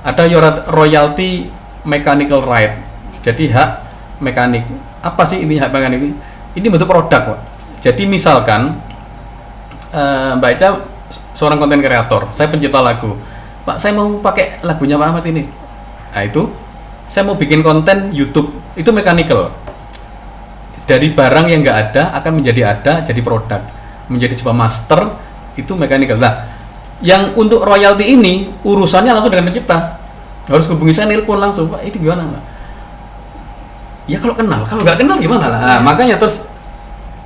Ada royalty mechanical right. Jadi hak mekanik. Apa sih intinya hak mekanik? Ini bentuk produk, Pak. Jadi misalkan Mbak Eca seorang konten kreator, saya pencipta lagu. Pak, saya mau pakai lagunya Pak Ahmad ini. Nah itu, saya mau bikin konten YouTube. Itu mechanical. Dari barang yang nggak ada akan menjadi ada, jadi produk. Menjadi sebuah master, itu mechanical. Nah, yang untuk royalti ini, urusannya langsung dengan pencipta. Harus hubungi saya, nelpon langsung. Pak, itu gimana Pak? Ya kalau kenal, kalau nggak kenal gimana lah. Nah, makanya terus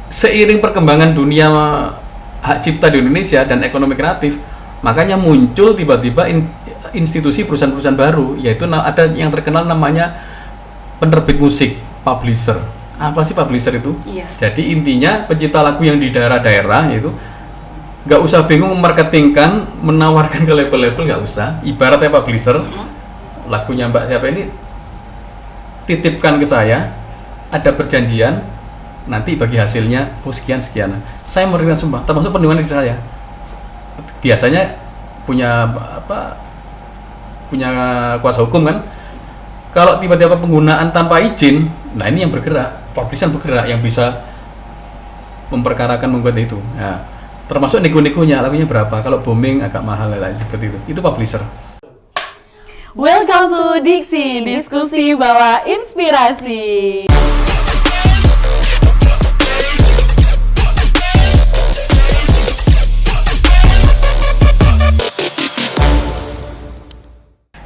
seiring perkembangan dunia hak cipta di Indonesia dan ekonomi kreatif, makanya muncul tiba-tiba institusi perusahaan-perusahaan baru, yaitu ada yang terkenal namanya penerbit musik, publisher. Apa sih publisher itu? Iya. Jadi intinya pencipta lagu yang di daerah-daerah itu nggak usah bingung memarketingkan, menawarkan ke label-label, nggak usah. Ibarat saya publisher, lagunya Mbak siapa ini titipkan ke saya, ada perjanjian, nanti bagi hasilnya sekian. Saya memberikan sumpah, termasuk perlindungan di saya. Biasanya punya kuasa hukum kan. Kalau tiba-tiba penggunaan tanpa izin, nah ini yang bergerak, publisher bergerak yang bisa memperkarakan membuat itu. Nah, termasuk nego-negonya, lagunya berapa? Kalau booming agak mahal lah seperti itu. Itu publisher. Welcome to Diksi, diskusi bawa inspirasi.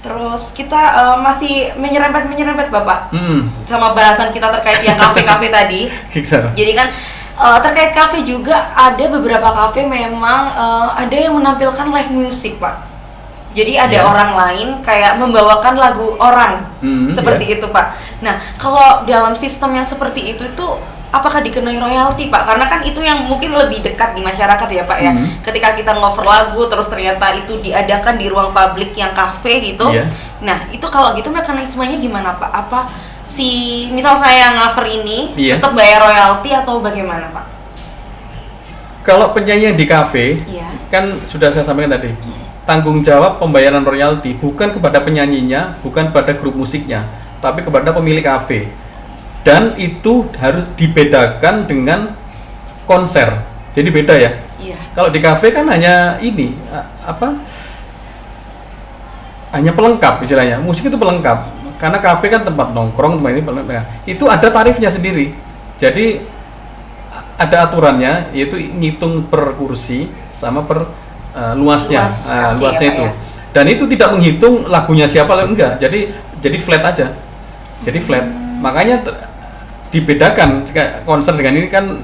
Terus kita masih menyerempet Bapak sama bahasan kita terkait yang kafe-kafe tadi. Jadi kan terkait kafe juga ada beberapa kafe memang ada yang menampilkan live music Pak. Jadi ada orang lain kayak membawakan lagu orang seperti itu Pak. Nah kalau dalam sistem yang seperti itu apakah dikenai royalti Pak? Karena kan itu yang mungkin lebih dekat di masyarakat ya Pak ya. Ketika kita ngover lagu terus ternyata itu diadakan di ruang publik yang kafe gitu. Nah itu kalau gitu mekanismenya gimana Pak? Apa misal saya ngover ini tetap bayar royalti atau bagaimana Pak? Kalau penyanyi di kafe kan sudah saya sampaikan tadi, tanggung jawab pembayaran royalti bukan kepada penyanyinya, bukan pada grup musiknya, tapi kepada pemilik kafe. Dan itu harus dibedakan dengan konser. Jadi beda ya. Kalau di kafe kan hanya ini hanya pelengkap istilahnya. Musik itu pelengkap. Karena kafe kan tempat nongkrong, tempat ini pelengkap. Itu ada tarifnya sendiri. Jadi ada aturannya, yaitu ngitung per kursi sama per luasnya itu. Dan itu tidak menghitung lagunya siapa, enggak. Jadi flat aja. Jadi flat. Makanya dibedakan konser dengan ini kan.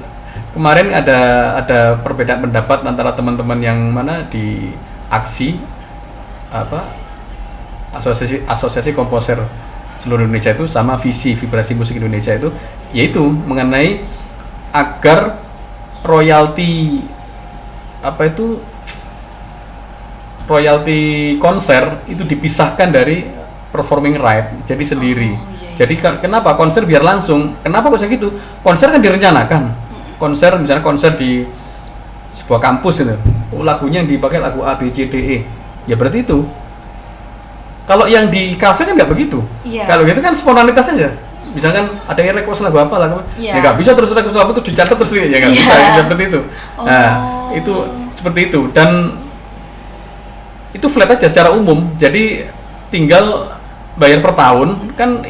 Kemarin ada perbedaan pendapat antara teman-teman yang mana di aksi asosiasi komposer seluruh Indonesia itu sama vibrasi musik Indonesia itu, yaitu mengenai agar royalti konser itu dipisahkan dari performing right, jadi sendiri. Jadi kenapa konser biar langsung? Kenapa kok gitu? Konser kan direncanakan. Misalnya konser di sebuah kampus itu, lagunya yang dipakai lagu A, B, C, D, E. Ya berarti itu. Kalau yang di kafe kan nggak begitu. Kalau gitu kan spontanitas aja. Misalkan ada yang request lagu apa, ya nggak bisa terus request lagu itu dicatat terus ya nggak bisa seperti itu. Nah itu seperti itu, dan itu flat aja secara umum. Jadi tinggal bayar per tahun kan,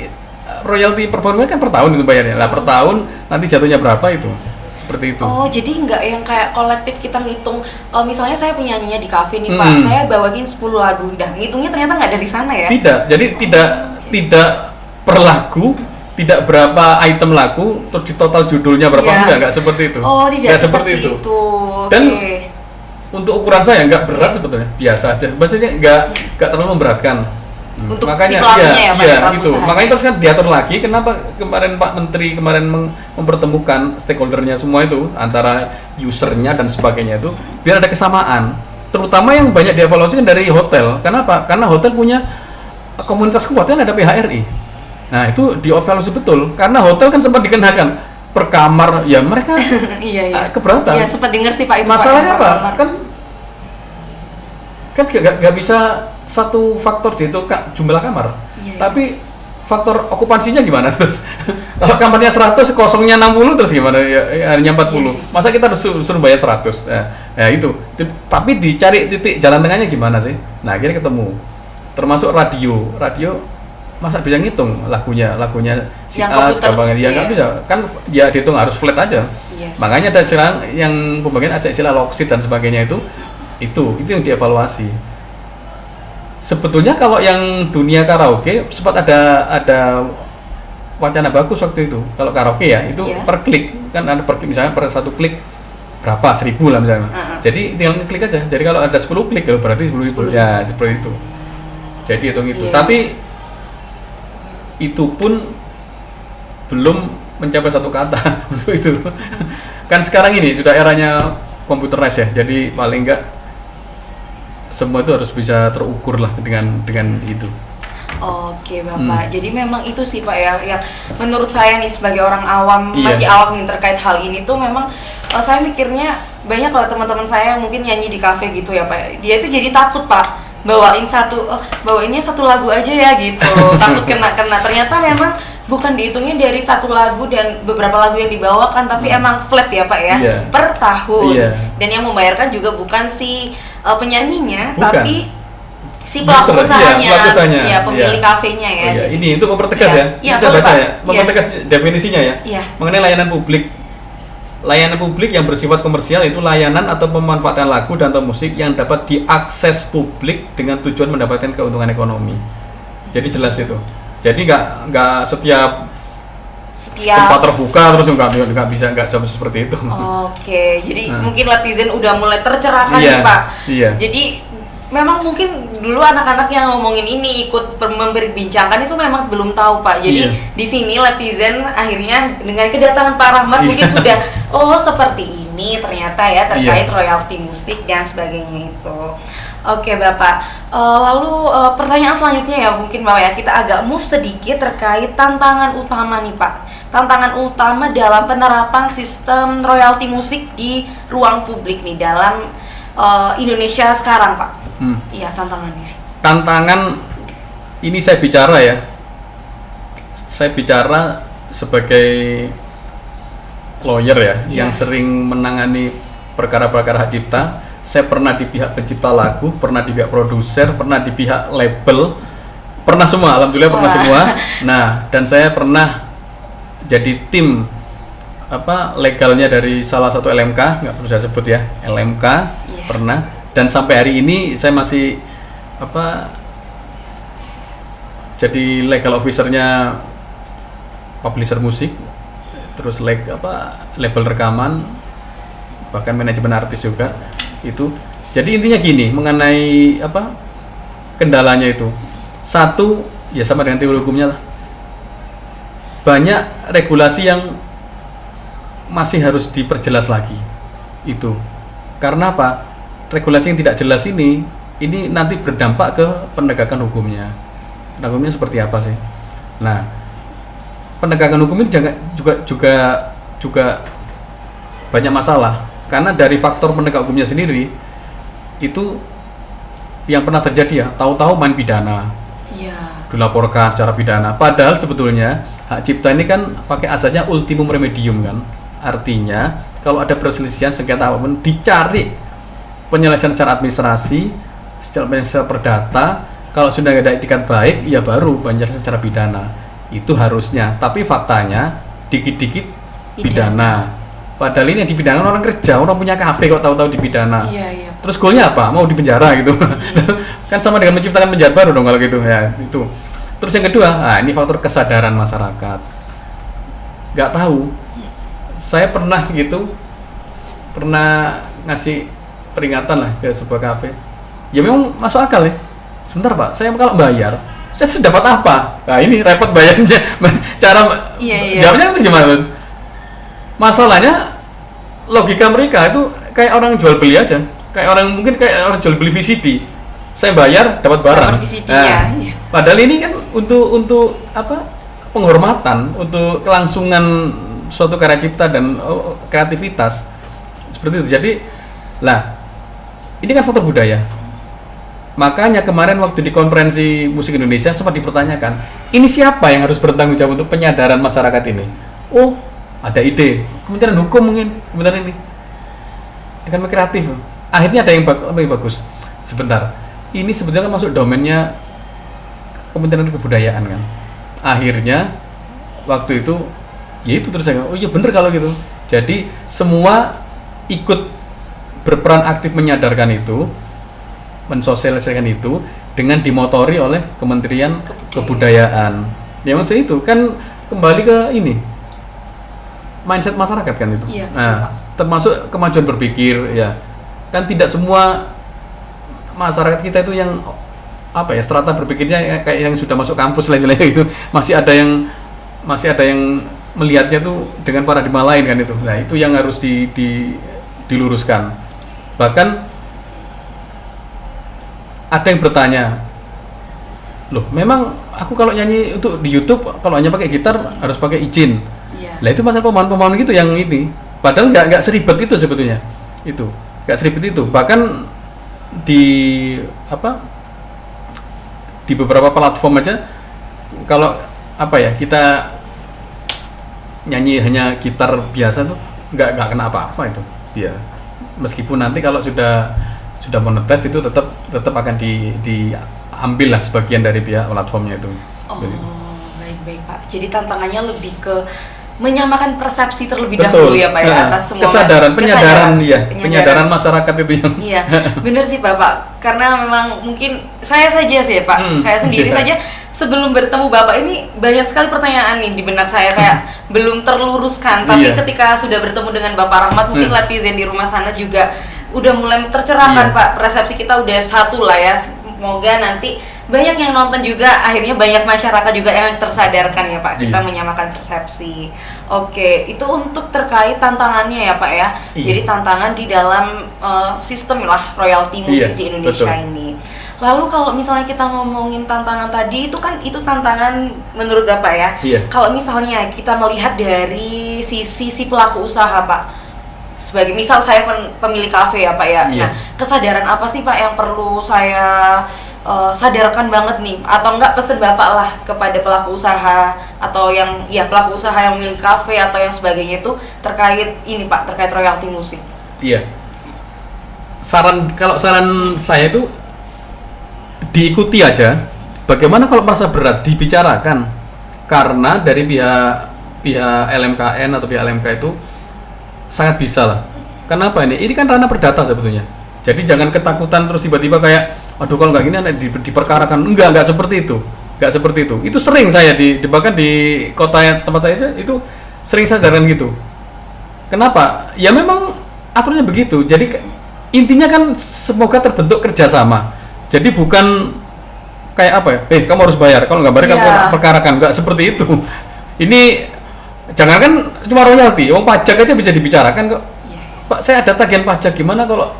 royalti performanya kan per tahun itu bayarnya. Lah per tahun nanti jatuhnya berapa itu, seperti itu. Jadi nggak yang kayak kolektif kita ngitung, misalnya saya penyanyinya di kafe nih Pak, saya bawain 10 lagu, ngitungnya ternyata nggak dari sana ya? Tidak, jadi tidak per lagu, tidak berapa item lagu, terus di total judulnya berapa, enggak seperti itu. Tidak seperti itu. Dan untuk ukuran saya nggak berat sebetulnya, biasa aja. Maksudnya nggak terlalu memberatkan. Untuk makanya si pelakunya itu. Makanya terus kan diatur lagi. Kenapa kemarin Pak Menteri mempertemukan stakeholdernya semua itu, antara usernya dan sebagainya itu, biar ada kesamaan. Terutama yang banyak dievaluasi kan dari hotel. Kenapa? Karena hotel punya komunitas kuat kan, ada PHRI. Nah itu dievaluasi betul. Karena hotel kan sempat dikenakan per kamar, ya mereka keberatan. Iya sempat dengar sih Pak itu. Masalahnya apa? Kan nggak bisa satu faktor itu jumlah kamar. Iya. Tapi faktor okupansinya gimana terus? Kalau kamarnya 100, kosongnya 60 terus gimana? Ya, hanya 40. Iya sih. Masa kita harus suruh bayar 100? Ya itu. Tapi dicari titik jalan tengahnya gimana sih? Nah, akhirnya ketemu. Termasuk radio. Radio masa bisa ngitung lagunya si yang A komputer, ya nggak bisa. Kan dia dihitung harus flat aja. Yes. Makanya ada istilah yang pembagian ada istilah loksit dan sebagainya itu yang dievaluasi. Sebetulnya kalau yang dunia karaoke sempat ada wacana bagus waktu itu. Kalau karaoke ya itu per klik, kan ada per klik, misalnya per satu klik berapa, 1.000 lah misalnya. Jadi tinggal ngeklik aja. Jadi kalau ada 10 klik kalau berarti 10.000. Ya, seperti itu. Jadi hitung itu. Tapi itu pun belum mencapai satu kata untuk itu. Kan sekarang ini sudah eranya computerized ya. Jadi paling enggak semua itu harus bisa terukur lah dengan itu. Oke Bapak, jadi memang itu sih Pak ya, yang menurut saya nih sebagai orang awam, masih awam nih terkait hal ini tuh memang saya mikirnya banyak kalau teman-teman saya mungkin nyanyi di kafe gitu ya Pak, dia itu jadi takut Pak, bawainnya satu lagu aja ya gitu, takut kena, ternyata memang bukan dihitungnya dari satu lagu dan beberapa lagu yang dibawakan, tapi emang flat ya Pak ya, per tahun. Dan yang membayarkan juga bukan si penyanyinya, tapi si pelaku usahanya, pemilik kafenya ya. Jadi, ini untuk mempertegas bisa baca ya, mempertegas definisinya ya. Mengenai layanan publik. Layanan publik yang bersifat komersial itu layanan atau pemanfaatan lagu dan atau musik yang dapat diakses publik dengan tujuan mendapatkan keuntungan ekonomi. Jadi jelas itu. Jadi nggak setiap tempat terbuka terus nggak bisa seperti itu. Oke, jadi mungkin netizen udah mulai tercerahkan nih Pak. Jadi memang mungkin dulu anak-anak yang ngomongin ini ikut memperbincangkan itu memang belum tahu Pak. Jadi di sini netizen akhirnya dengan kedatangan Pak Rahmat mungkin sudah seperti ini ternyata ya terkait royalti musik dan sebagainya itu. Oke Bapak, lalu pertanyaan selanjutnya ya mungkin Bapak ya, kita agak move sedikit terkait tantangan utama nih Pak. Tantangan utama dalam penerapan sistem royalti musik di ruang publik nih dalam Indonesia sekarang Pak. Iya, tantangannya. Tantangan ini saya bicara ya. Saya bicara sebagai lawyer ya, yang sering menangani perkara-perkara hak cipta. Saya pernah di pihak pencipta lagu, pernah di pihak produser, pernah di pihak label, pernah semua, alhamdulillah pernah semua. Nah, dan saya pernah jadi tim legalnya dari salah satu LMK, nggak perlu saya sebut ya, LMK pernah. Dan sampai hari ini saya masih jadi legal officernya publisher musik, terus label rekaman, bahkan manajemen artis juga itu. Jadi intinya gini mengenai kendalanya itu. Satu ya sama dengan teori hukumnya lah. Banyak regulasi yang masih harus diperjelas lagi itu. Karena apa? Regulasi yang tidak jelas ini nanti berdampak ke penegakan hukumnya. Hukumnya seperti apa sih? Nah, penegakan hukum ini juga banyak masalah karena dari faktor penegak hukumnya sendiri itu yang pernah terjadi ya, tahu-tahu main pidana. Dilaporkan secara pidana. Padahal sebetulnya hak cipta ini kan pakai asasnya ultimum remedium kan. Artinya kalau ada perselisihan sengketa apapun dicari penyelesaian secara administrasi, secara perdata. Kalau sudah ada etikat baik, ya baru penyelesaian secara pidana. Itu harusnya. Tapi faktanya dikit-dikit pidana. Padahal ini yang dipidana orang kerja, orang punya kafe kok tahu-tahu dipidana. Terus goalnya apa? Mau dipenjara gitu. Kan sama dengan menciptakan penjahat baru dong kalau gitu ya. Itu. Terus yang kedua, ini faktor kesadaran masyarakat. Nggak tahu. Saya pernah ngasih peringatan lah ke sebuah kafe. Ya memang masuk akal ya. Sebentar Pak, saya kalau bayar, saya dapat apa? Nah ini repot bayarnya. Cara jawabnya itu gimana Mas? Masalahnya logika mereka itu kayak orang jual beli aja. Kayak orang jual beli VCD. Saya bayar dapat barang. Padahal ini kan untuk penghormatan, untuk kelangsungan suatu karya cipta dan kreativitas seperti itu. Jadi ini kan faktor budaya. Makanya kemarin waktu di konferensi musik Indonesia sempat dipertanyakan, ini siapa yang harus bertanggung jawab untuk penyadaran masyarakat ini? Oh, ada ide, Kementerian Hukum mungkin, Kementerian ini, ekonomi kreatif. Akhirnya ada yang lebih bagus. Sebentar, ini sebetulnya kan masuk domainnya Kementerian Kebudayaan kan. Akhirnya waktu itu, ya itu terus saya, oh iya bener kalau gitu. Jadi semua ikut berperan aktif menyadarkan itu, mensosialisasikan itu dengan dimotori oleh Kementerian Kebudayaan. Ya maksudnya itu kan kembali ke ini mindset masyarakat kan itu. Iya, nah, termasuk kemajuan berpikir ya. Kan tidak semua masyarakat kita itu yang apa ya strata berpikirnya kayak yang sudah masuk kampus lah istilahnya itu masih ada yang melihatnya tuh dengan paradigma lain kan itu. Nah, itu yang harus diluruskan. Bahkan ada yang bertanya, loh memang aku kalau nyanyi untuk di YouTube kalau hanya pakai gitar harus pakai izin. Iya. Lah itu masalah pemahaman gitu yang ini. Padahal nggak seribet itu sebetulnya. Itu nggak seribet itu. Bahkan di beberapa platform aja kalau kita nyanyi hanya gitar biasa tuh nggak kena apa-apa itu. Ya. Meskipun nanti kalau sudah monetize itu tetap akan diambil lah sebagian dari pihak platformnya itu. Oh, baik Pak. Jadi tantangannya lebih ke menyamakan persepsi terlebih dahulu ya Pak ya atas semua penyadaran masyarakat itu yang. Iya, benar sih Bapak. Karena memang mungkin saya saja sih ya Pak, saya sendiri saja sebelum bertemu Bapak ini banyak sekali pertanyaan nih di benak saya kayak belum terluruskan. Tapi ketika sudah bertemu dengan Bapak Rahmat, mungkin netizen di rumah sana juga udah mulai tercerahkan Pak, persepsi kita udah satu lah ya. Semoga nanti banyak yang nonton juga, akhirnya banyak masyarakat juga yang tersadarkan ya Pak, kita menyamakan persepsi. Oke, itu untuk terkait tantangannya ya Pak ya. Jadi tantangan di dalam sistem lah royalti musik di Indonesia ini. Lalu kalau misalnya kita ngomongin tantangan tadi, itu tantangan menurut Bapak ya. Kalau misalnya kita melihat dari sisi si pelaku usaha Pak, sebagai misal saya pemilik kafe ya Pak ya. Nah, kesadaran apa sih Pak yang perlu saya sadarkan banget nih, atau enggak pesen Bapak lah kepada pelaku usaha atau yang pelaku usaha yang memiliki kafe atau yang sebagainya itu terkait ini Pak, terkait royalti musik. Iya. Saran saya itu diikuti aja. Bagaimana kalau merasa berat dibicarakan, karena dari pihak LMKN atau pihak LMK itu sangat bisa lah. Kenapa ini? Ini kan ranah perdata sebetulnya. Jadi jangan ketakutan terus tiba-tiba kayak, aduh kalau nggak gini diperkarakan. Enggak seperti itu. Enggak seperti itu. Itu sering saya bahkan di kota tempat saya itu sering sadarkan gitu. Kenapa? Ya memang aturannya begitu. Jadi intinya kan semoga terbentuk kerjasama. Jadi bukan kayak apa ya? Kamu harus bayar. Kalau nggak bayar kamu perkarakan. Enggak seperti itu. Ini jangankan cuma royalti, pajak aja bisa dibicarakan kok. Pak, saya ada tagihan pajak, gimana kalau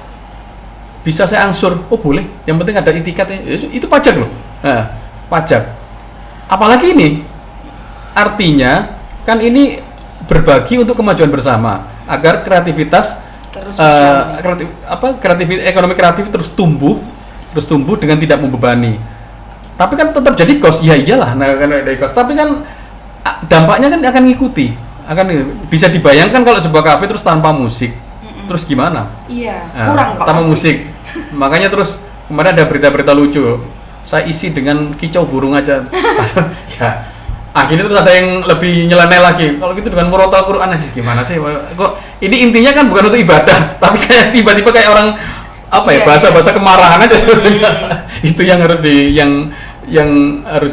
bisa saya angsur? Oh boleh, yang penting ada itikatnya. Itu pajak loh. Nah, pajak. Apalagi ini, artinya kan ini berbagi untuk kemajuan bersama agar kreativitas ekonomi kreatif terus tumbuh dengan tidak membebani. Tapi kan tetap jadi cost. Ya iyalah, dari cost. Tapi kan dampaknya kan akan ngikuti, bisa dibayangkan kalau sebuah kafe terus tanpa musik, terus gimana? Kurang Pak. Tanpa musik, makanya terus kemarin ada berita-berita lucu, saya isi dengan kicau burung aja, ya akhirnya terus ada yang lebih nyeleneh lagi, kalau gitu dengan murotal Quran aja gimana sih? Kok ini intinya kan bukan untuk ibadah, tapi kayak tiba-tiba kayak orang bahasa kemarahan aja. Itu yang harus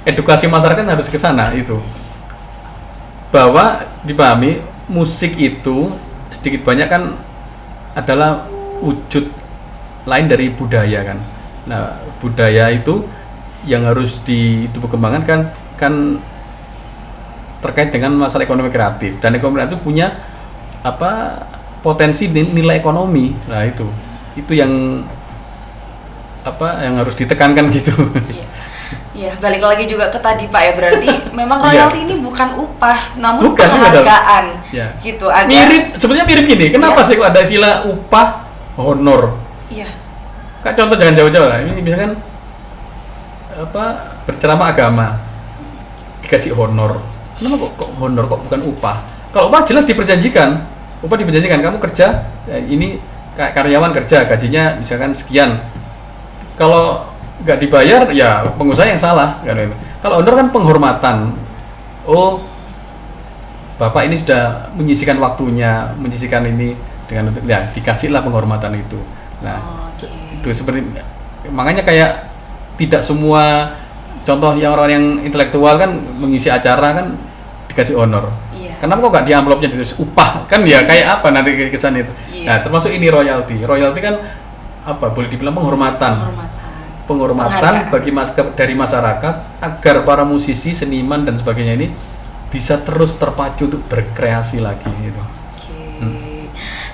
edukasi masyarakat harus ke sana itu. Bahwa dipahami musik itu sedikit banyak kan adalah wujud lain dari budaya kan. Nah, budaya itu yang harus dikembangkan kan terkait dengan masalah ekonomi kreatif, dan ekonomi kreatif punya potensi nilai ekonomi. Nah, itu yang harus ditekankan gitu. Iya, balik lagi juga ke tadi Pak ya, berarti memang royalti ini bukan upah, namun penghargaan. Gitu. Sebenarnya mirip gini. Kenapa sih kok ada istilah upah honor? Iya. Kak contoh jangan jauh-jauh lah. Ini misalkan berceramah agama dikasih honor. Kenapa kok honor kok bukan upah? Kalau upah jelas diperjanjikan. Upah diperjanjikan, kamu kerja ini karyawan kerja gajinya misalkan sekian. Kalau nggak dibayar ya pengusaha yang salah kan itu. Kalau honor kan penghormatan. Oh, Bapak ini sudah menyisihkan waktunya, menyisihkan ini dengan ya dikasihlah penghormatan itu. Nah, itu seperti makanya kayak tidak semua contoh yang orang yang intelektual kan mengisi acara kan dikasih honor. Iya. Kenapa kok nggak di amplopnya ditulis upah? Kan ya kayak apa nanti kesan itu. Iya. Nah, termasuk ini royalti. Royalti kan apa? Boleh dibilang penghormatan. Penghormatan bagi dari masyarakat agar para musisi, seniman dan sebagainya ini bisa terus terpacu untuk berkreasi lagi gitu.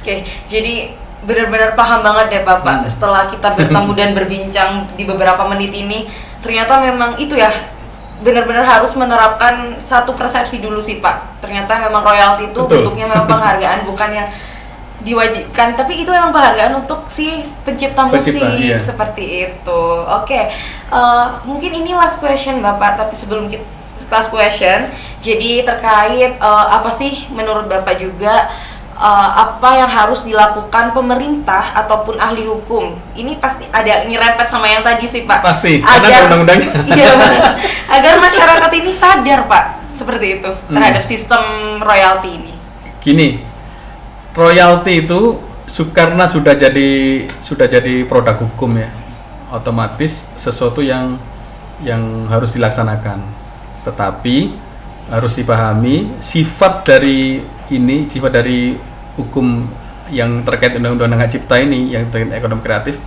Oke. Jadi benar-benar paham banget ya Bapak. Setelah kita bertemu dan berbincang di beberapa menit ini, ternyata memang itu ya benar-benar harus menerapkan satu persepsi dulu sih Pak. Ternyata memang royalti itu bentuknya memang penghargaan, bukan yang diwajibkan, tapi itu memang penghargaan untuk si pencipta musik iya. Seperti itu. Oke. Mungkin ini last question Bapak, tapi sebelum kita last question, jadi terkait apa sih menurut Bapak juga apa yang harus dilakukan pemerintah ataupun ahli hukum? Ini pasti ada nyerempet sama yang tadi sih Pak. Pasti, karena undang-undangnya. Iya, agar masyarakat ini sadar Pak, seperti itu terhadap sistem royalti ini. Gini, royalti itu karena sudah jadi produk hukum ya, otomatis sesuatu yang harus dilaksanakan. Tetapi harus dipahami sifat dari hukum yang terkait undang-undang hak cipta ini, yang terkait ekonomi kreatif,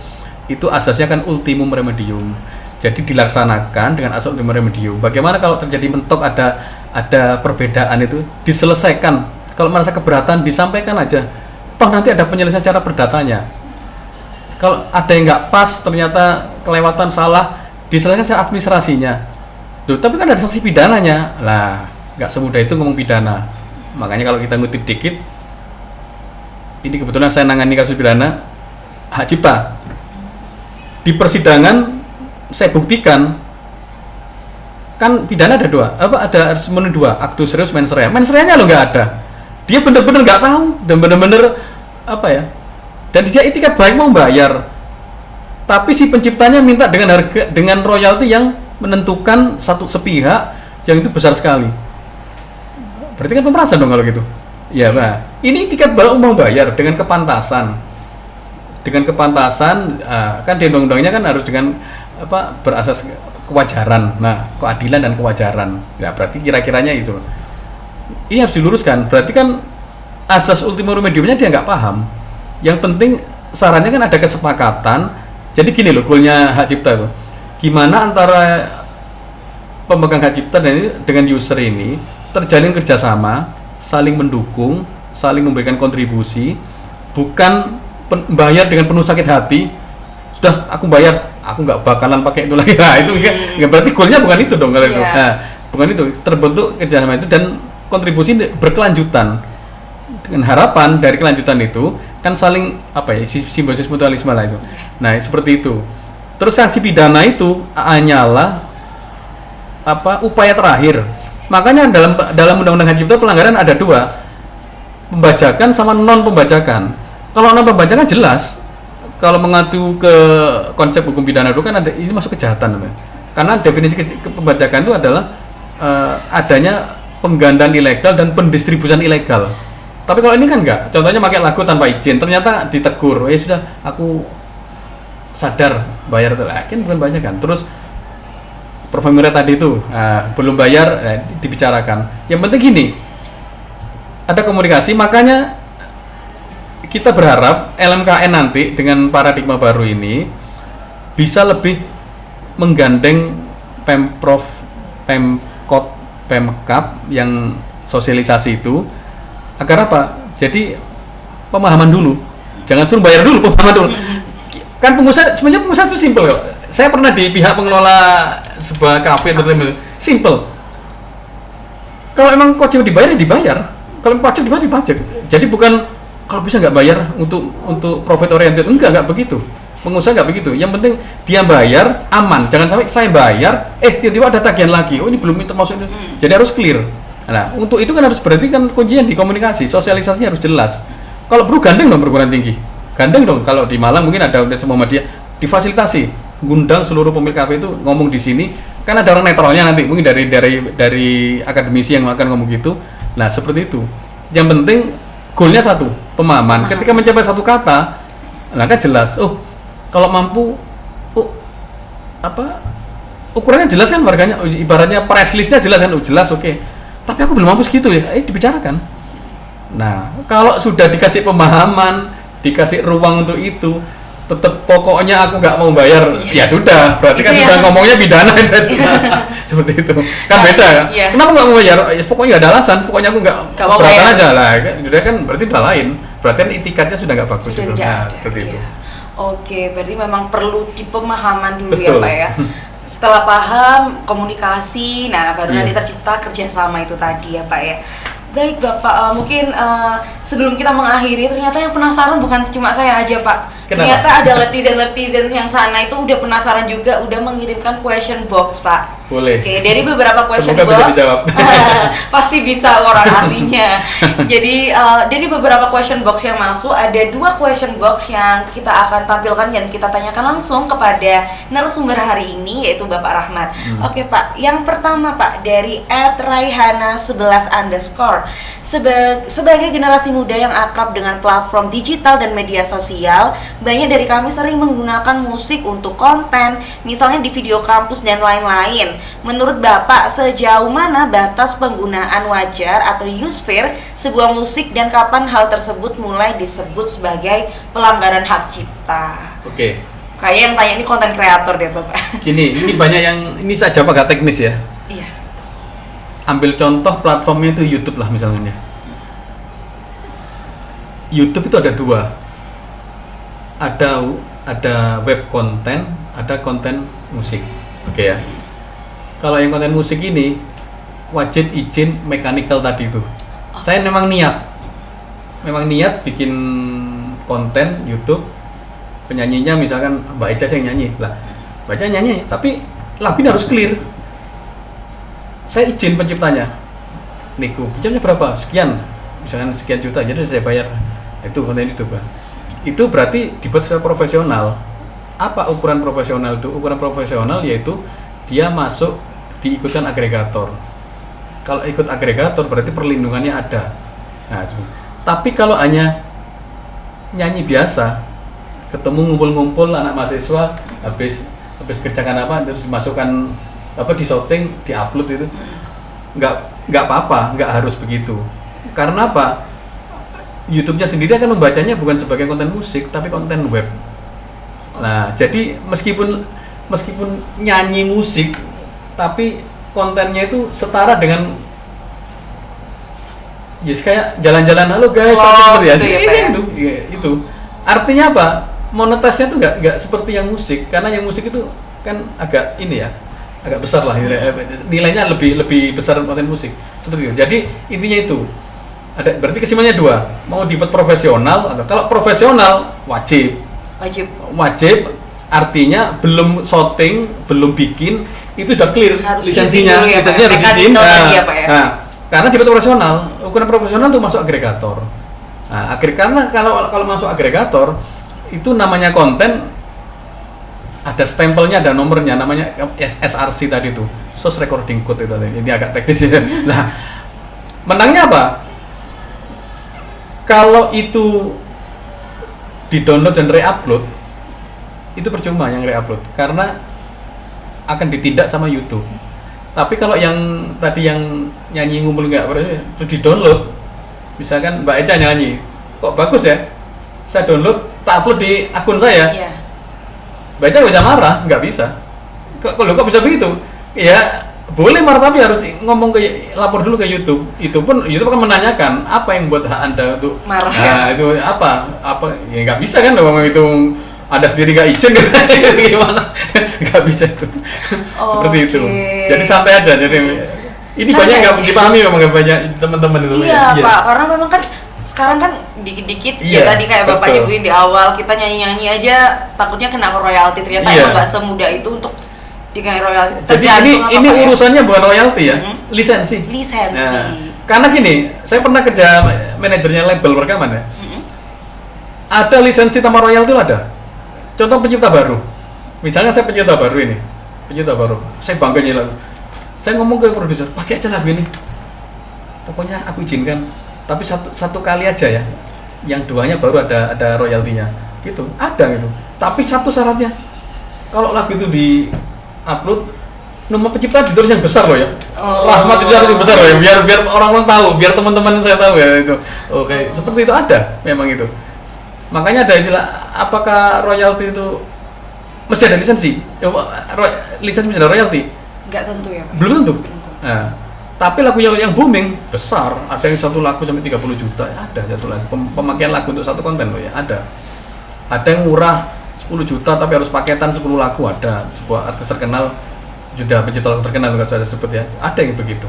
itu asasnya kan ultimum remedium. Jadi dilaksanakan dengan asas ultimum remedium. Bagaimana kalau terjadi mentok ada perbedaan itu diselesaikan. Kalau merasa keberatan disampaikan aja. Toh nanti ada penyelesaian cara perdatanya. Kalau ada yang nggak pas, ternyata kelewatan salah, diselesaikan secara administrasinya. Tuh, tapi kan ada sanksi pidananya. Lah, nggak semudah itu ngomong pidana. Makanya kalau kita ngutip dikit, ini kebetulan saya nangani kasus pidana hak cipta. Di persidangan saya buktikan kan pidana ada dua, ada menu dua, actus reus mens rea. Mens reanya lo nggak ada. Dia bener-bener nggak tahu dan bener-bener dan dia itikat baik mau bayar. Tapi si penciptanya minta dengan royalti yang menentukan satu sepihak yang itu besar sekali. Berarti kan pemerasan dong kalau gitu. Ya, Pak. Ini tiket baru mau bayar dengan kepantasan. Dengan kepantasan kan di undang-undangnya kan harus dengan berasas kewajaran. Nah, keadilan dan kewajaran. Ya, berarti kira-kiranya itu. Ini harus diluruskan. Berarti kan asas ultimum remediumnya dia nggak paham. Yang penting sarannya kan ada kesepakatan. Jadi gini loh goalnya hak cipta itu. Gimana antara pemegang hak cipta dengan user ini terjalin kerjasama, saling mendukung, saling memberikan kontribusi, bukan bayar dengan penuh sakit hati. Sudah aku bayar, aku nggak bakalan pakai itu lagi. Nah, itu nggak berarti goalnya bukan itu dong kalau itu. Nah, bukan itu. Terbentuk kerjasama itu dan kontribusi berkelanjutan. Dengan harapan dari kelanjutan itu kan saling simbiosis mutualisme lah itu. Nah, seperti itu. Terus sanksi pidana itu hanyalah upaya terakhir. Makanya dalam undang-undang hak cipta pelanggaran ada dua, pembajakan sama non pembajakan. Kalau non pembajakan jelas, kalau mengadu ke konsep hukum pidana itu kan ada ini masuk kejahatan, karena definisi pembajakan itu adalah adanya penggandaan ilegal dan pendistribusian ilegal. Tapi kalau ini kan enggak, contohnya pakai lagu tanpa izin, ternyata ditegur, sudah aku sadar bayar itu, kan bukan bajakan. Terus performer tadi itu belum bayar, dibicarakan. Yang penting gini, ada komunikasi. Makanya kita berharap LMKN nanti dengan paradigma baru ini bisa lebih menggandeng Pemprov, Pemkot, Pemkap yang sosialisasi itu agar apa? Jadi pemahaman dulu, jangan suruh bayar dulu, pemahaman dulu. Kan sebenarnya pengusaha itu simpel kok. Saya pernah di pihak pengelola sebuah kafe tertentu, simple. Kalau emang kocek dibayar ya dibayar, kalau pajak dibayar dipajak. Jadi bukan kalau bisa nggak bayar untuk profit oriented, enggak begitu. Pengusaha nggak begitu. Yang penting dia bayar aman. Jangan sampai saya bayar, tiba-tiba ada tagihan lagi. Oh ini belum termasuk itu. Jadi harus clear. Nah untuk itu kan harus berarti kan kuncinya di komunikasi, sosialisasinya harus jelas. Kalau perlu gandeng dong perguruan tinggi. Gandeng dong. Kalau di Malang mungkin ada Universitas Muhammadiyah difasilitasi, gundang seluruh pemilik kafe itu ngomong di sini. Kan ada orang netralnya nanti, mungkin dari akademisi yang akan ngomong gitu. Nah seperti itu. Yang penting goalnya satu, pemahaman. Ketika mencapai satu kata, nah kan jelas. Oh kalau mampu, ukurannya jelas kan warganya, ibaratnya price listnya jelas kan, jelas oke. Tapi aku belum mampu segitu ya, dibicarakan. Nah, kalau sudah dikasih pemahaman, dikasih ruang untuk itu, tetap pokoknya aku nggak mau bayar, ya sudah, berarti kan sudah ngomongnya pidana seperti itu. Kan beda ya. Iya. Kenapa nggak mau bayar? Pokoknya nggak ada alasan, pokoknya aku nggak beratan aja lah. Sudah kan berarti udah lain. Berarti kan itikadnya sudah nggak bagus itu. Nah, seperti itu. Oke, berarti memang perlu dipemahaman dulu. Betul. Ya Pak ya. Setelah paham komunikasi, nah baru nanti tercipta kerjasama itu tadi ya Pak ya. Baik Bapak, mungkin sebelum kita mengakhiri, ternyata yang penasaran bukan cuma saya aja Pak. Kenapa? Ternyata ada netizen yang sana itu udah penasaran juga, udah mengirimkan question box Pak. Boleh. Oke, dari beberapa question box bisa dijawab. Pasti bisa orang ahlinya. Jadi dari beberapa question box yang masuk, ada 2 question box yang kita akan tampilkan dan kita tanyakan langsung kepada narasumber hari ini, yaitu Bapak Rahmat. Oke Pak, yang pertama Pak dari @raihana11_ sebagai generasi muda yang akrab dengan platform digital dan media sosial, banyak dari kami sering menggunakan musik untuk konten, misalnya di video kampus dan lain-lain. Menurut Bapak, sejauh mana batas penggunaan wajar atau useful sebuah musik dan kapan hal tersebut mulai disebut sebagai pelanggaran hak cipta? Oke. Kayak yang tanya ini konten kreator deh Bapak. Gini, ini banyak yang, ini saja agak teknis ya. Iya. Ambil contoh platformnya itu YouTube lah misalnya. YouTube itu ada 2. Ada web konten, ada konten musik. Oke ya. Kalau yang konten musik ini wajib izin mechanical tadi itu. Saya memang niat bikin konten YouTube, penyanyinya misalkan Mbak Eca yang nyanyi lah. Mbak Eca nyanyi, tapi lagunya harus clear. Saya izin penciptanya. Niku, jamnya berapa? Sekian. Misalkan sekian juta, jadi saya bayar. Itu konten itu, Pak. Itu berarti dibuat secara profesional. Apa ukuran profesional itu? Ukuran profesional yaitu dia masuk diikutkan agregator. Kalau ikut agregator berarti perlindungannya ada. Nah, tapi kalau hanya nyanyi biasa, ketemu ngumpul-ngumpul anak mahasiswa habis kerjakan apa terus dimasukkan di shooting, di-upload itu nggak apa-apa, nggak harus begitu. Karena apa? YouTube-nya sendiri akan membacanya bukan sebagai konten musik tapi konten web. Nah, jadi meskipun nyanyi musik tapi kontennya itu setara dengan kayak jalan-jalan halo guys seperti ya. Itu. Artinya apa? Monetasnya tuh nggak seperti yang musik, karena yang musik itu kan agak agak besar lah nilainya lebih besar konten musik seperti itu. Jadi intinya itu berarti kesimpulannya 2, mau dibuat profesional atau kalau profesional wajib artinya belum shooting, belum bikin itu udah clear lisensinya harus izin. Nah, karena dibuat profesional, ukuran profesional tuh masuk agregator. Nah, karena kalau masuk agregator itu namanya konten ada stempelnya, ada nomornya, namanya SRC tadi tuh, source recording code itu tadi. Ini agak teknis ya. Nah, menangnya apa? Kalau itu di-download dan re-upload, itu percuma yang re-upload karena akan ditindak sama YouTube. Tapi kalau yang tadi yang nyanyi ngumpul nggak perlu di-download, misalkan Mbak Eca nyanyi, kok bagus ya? Saya download, tak upload di akun saya. Iya. Mbak Eca bisa marah, nggak bisa. Kok bisa begitu? Ya boleh marah tapi harus ngomong lapor dulu ke YouTube. Itu pun YouTube akan menanyakan apa yang buat hak Anda untuk marah. Nah, itu apa ya nggak bisa kan ngomong itu ada sendiri nggak izin gimana? Nggak bisa itu. Seperti itu. Jadi santai aja. Jadi ini banyak nggak dipahami memang banyak teman-teman itu. Iya Pak, karena memang kan Sekarang kan dikit-dikit Iya, ya tadi kayak Bapak betul. ibuin di awal kita nyanyi-nyanyi aja takutnya kena royalti, ternyata Iya. emang nggak semudah itu untuk dikenai royalti. Jadi Tergantung ini apa ya. urusannya bukan royalti ya, lisensi. Lisensi. Nah, karena gini, saya pernah kerja manajernya label rekaman ya. Ada lisensi tanpa royalti ada. Contoh pencipta baru. Misalnya saya pencipta baru ini, saya bangga nyanyi lagu. Saya ngomong ke produser, pakai aja lagu ini. Pokoknya aku izinkan, tapi satu kali aja ya. Yang duanya baru ada royaltinya. Gitu, ada gitu. Tapi satu syaratnya, kalau lagu itu di upload, nama pencipta ditulis yang besar loh ya. Rahmat itu harus yang besar loh ya, biar orang-orang tahu, biar teman-teman saya tahu ya itu. Oke, seperti itu ada, memang itu. Makanya ada istilah, apakah royalti itu mesti ada lisensi? Lisensi mesti ada royalti? Nggak tentu ya Pak. Belum tentu. Belum tentu. Nah, tapi lagu yang booming besar, ada yang satu lagu sampai 30 juta, ada satu lagu. Pemakaian lagu untuk satu konten loh ya, ada. Ada yang murah 10 juta tapi harus paketan 10 lagu, ada. Sebuah artis terkenal, sudah pencipta lagu terkenal juga saya sebut ya, ada yang begitu.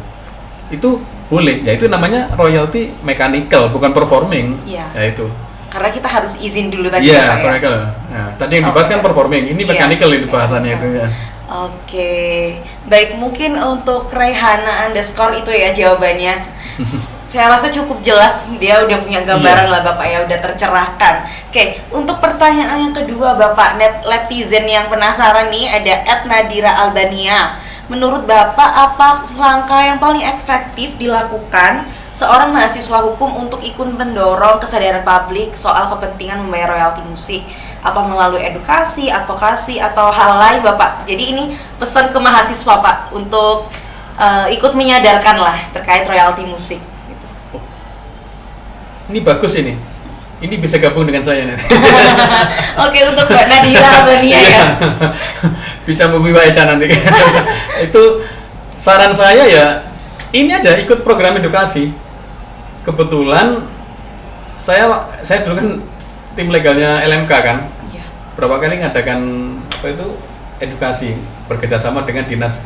Itu boleh, ya itu namanya royalti mechanical, bukan performing. Iya. Ya itu. Karena kita harus izin dulu tadi Iya, ya Pak ya. mechanical. Nah, tadi yang dibahas kan performing, ini Iya, mechanical itu bahasannya itu ya. Oke, baik, mungkin untuk Raihana underscore itu ya jawabannya. Saya rasa cukup jelas, dia udah punya gambaran lah Bapak ya, udah tercerahkan. Oke, untuk pertanyaan yang kedua Bapak, netizen yang penasaran nih, ada @nadira_albania. Menurut Bapak, apa langkah yang paling efektif dilakukan seorang mahasiswa hukum untuk ikut mendorong kesadaran publik soal kepentingan membayar royalti musik? Apa melalui edukasi, advokasi, atau hal lain Bapak? Jadi ini pesan ke mahasiswa Pak untuk ikut menyadarkan lah terkait royalti musik gitu. Ini bagus ini. Ini bisa gabung dengan saya nanti. Oke, untuk Mbak Nadira Albania ya. Bisa menghubungi Pak Eca nanti. Itu saran saya ya, ini aja ikut program edukasi. Kebetulan saya dulu kan tim legalnya LMK kan. Iya. Berapa kali ngadakan apa itu edukasi bekerjasama dengan dinas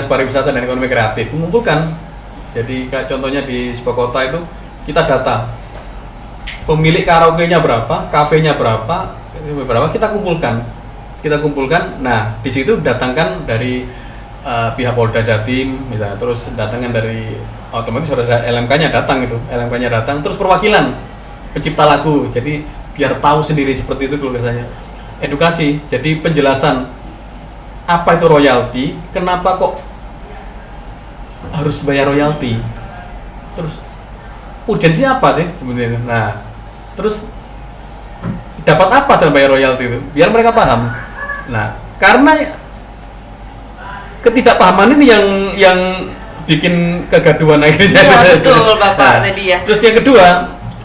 pariwisata dan ekonomi kreatif, mengumpulkan. Jadi kayak contohnya di sebuah kota itu kita data pemilik karaoke-nya berapa, kafenya berapa, kita kumpulkan. Nah, di situ datangkan dari pihak Polda Jatim, misalnya, terus datangkan dari otomatis sudah LMK-nya datang terus perwakilan pencipta lagu. Jadi biar tahu sendiri seperti itu dulu biasanya. Edukasi, jadi penjelasan apa itu royalti, kenapa kok harus bayar royalti, terus urgensinya apa sih sebenarnya. Nah, terus dapat apa setelah bayar royalti itu, biar mereka paham. Nah, karena ketidakpahaman ini yang bikin kegaduhan akhirnya. Iya, betul Bapak tadi ya. Terus yang kedua,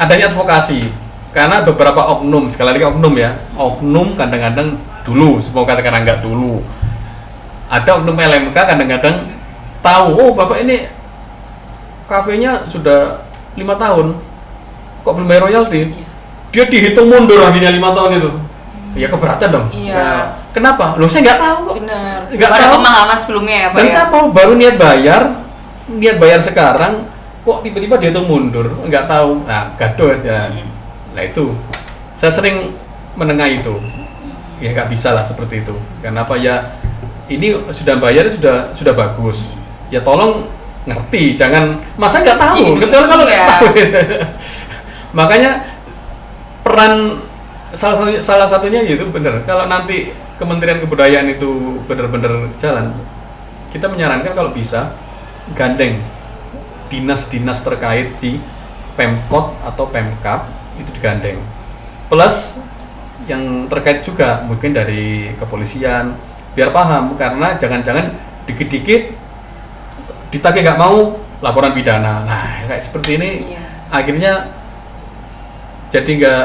adanya advokasi. Karena beberapa oknum, sekali lagi oknum ya, oknum kadang-kadang dulu, semoga sekarang nggak dulu. Ada oknum LMK kadang-kadang tahu, oh Bapak ini kafenya sudah 5 tahun, kok belum bayar royalti? Dia dihitung mundur akhirnya 5 tahun itu. Ya keberatan dong. Iya. Nah, kenapa? Loh saya nggak tahu kok. Benar. Nggak Ada tahu. pemahaman sebelumnya ya Pak Dan ya. saya mau baru niat bayar sekarang, kok tiba-tiba dihitung mundur? Nggak tahu. Nah, gaduh aja. Nah itu, saya sering menengah itu. Ya nggak bisa lah seperti itu. Kenapa ya? Ini sudah bayar sudah bagus. Ya tolong ngerti, jangan masa nggak tahu. Kecuali kalau nggak tahu. Makanya peran salah satunya yaitu benar. Kalau nanti Kementerian Kebudayaan itu benar-benar jalan, kita menyarankan kalau bisa gandeng dinas-dinas terkait di Pemkot atau Pemkab itu digandeng. Plus yang terkait juga mungkin dari kepolisian biar paham, karena jangan-jangan dikit-dikit ditagih nggak mau laporan pidana. Nah kayak seperti ini akhirnya jadi nggak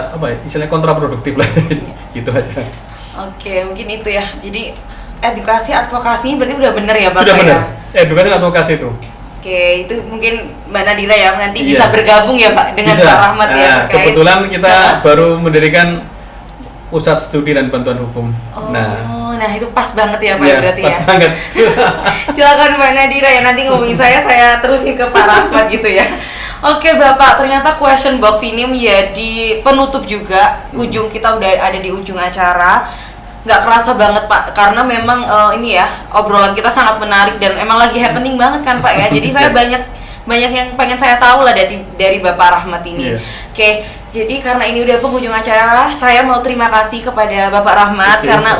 istilahnya kontraproduktif lah. Gitu aja. Oke, mungkin itu ya. Jadi edukasi advokasinya berarti udah bener ya Bapak Sudah benar. ya? Edukasi dan advokasi itu. Oke, itu mungkin Mbak Nadira ya nanti bisa bergabung ya Pak dengan Bisa. Pak Rahmat ya Nah, terkait. kebetulan kita baru mendirikan pusat studi dan bantuan hukum. Nah itu pas banget ya Pak Iya, berarti pas ya. banget. Silakan Mbak Nadira ya, nanti ngomongin saya terusin ke Pak Rahmat gitu ya. Oke Bapak, ternyata question box ini menjadi penutup juga. Ujung kita udah ada di ujung acara. Nggak kerasa banget Pak, karena memang ini ya, obrolan kita sangat menarik dan emang lagi happening banget kan Pak ya. Jadi saya banyak yang pengen saya tahu lah dari Bapak Rahmat ini. Oke, jadi karena ini udah penghujung acara, saya mau terima kasih kepada Bapak Rahmat karena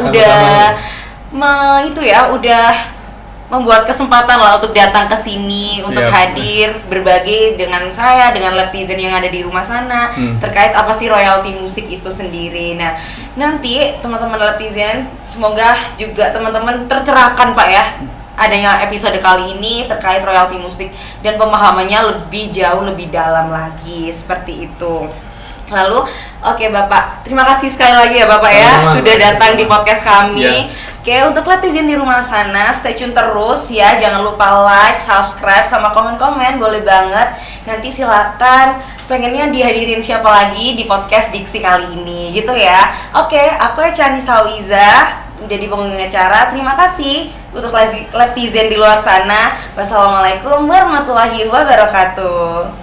udah membuat kesempatan lah untuk datang ke sini, untuk hadir, berbagi dengan saya, dengan Laptizen yang ada di rumah sana terkait apa sih royalti musik itu sendiri. Nah, nanti teman-teman Laptizen, semoga juga teman-teman tercerahkan Pak ya adanya episode kali ini terkait royalti musik dan pemahamannya jauh lebih dalam lagi, seperti itu. Lalu, oke Bapak, terima kasih sekali lagi ya Bapak ya sudah datang di podcast kami. Oke, untuk Laptizen di rumah sana, stay tune terus ya. Jangan lupa like, subscribe, sama komen-komen, boleh banget. Nanti silakan pengennya dihadirin siapa lagi di podcast Diksi kali ini, gitu ya. Oke, aku Chani Sawiza, udah di penghujung acara. Terima kasih untuk Laptizen di luar sana. Wassalamualaikum warahmatullahi wabarakatuh.